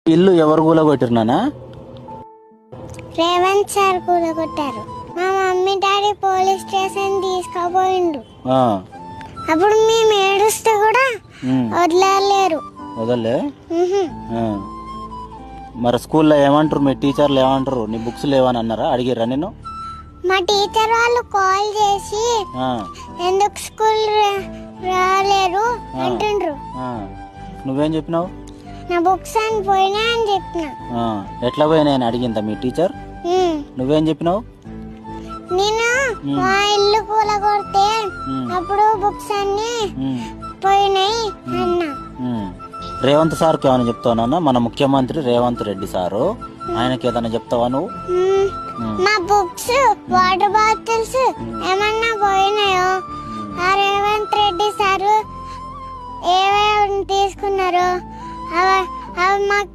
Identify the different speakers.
Speaker 1: ఇల్లు ఎవరు కూలగొట్టిరు నాన్న?
Speaker 2: రేవంత్ సార్ కూలగొట్టారు. మా మమ్మీ డాడీ పోలీస్ స్టేషన్ తీసుకుపోయిండు.
Speaker 1: ఆ,
Speaker 2: అప్పుడు మేము ఏడుస్తే కూడా వదిలేరు.
Speaker 1: వదలే. ఆ. మరి స్కూల్లో ఏమంటారు, మీ టీచర్లు ఏమంటారు? నీ బుక్స్ లేవని అన్నారా? అడిగిర్రా నేను?
Speaker 2: మా టీచర్ వాళ్ళు కాల్ చేసి
Speaker 1: ఆ,
Speaker 2: ఎందుకు స్కూల్ రాలేరు అంటుండ్రు.
Speaker 1: ఆ. నువ్వేం చెప్పినావు?
Speaker 2: నా బుక్స్ అని పోయినా అని చెప్పిన.
Speaker 1: ఆ, ఎట్లా పోయినాయని అడిగిందా మీ టీచర్? నువ్వేం చెప్పినావు?
Speaker 2: నేను మా ఇల్లు కూలగొడితే అప్పుడు బుక్స్ అన్ని పోయినాయి అన్నా.
Speaker 1: రేవంత్ సార్కి ఏమైనా చెప్తావా? మన ముఖ్యమంత్రి రేవంత్ రెడ్డి సారు, ఆయనకి ఏదైనా చెప్తావా నువ్వు?
Speaker 2: మా బుక్స్ వాటర్ బాటిల్స్ ఏమన్నా పోయినాయో ఆ రేవంత్ రెడ్డి సారు ఏమేమి తీసుకున్నారో అవి మాకు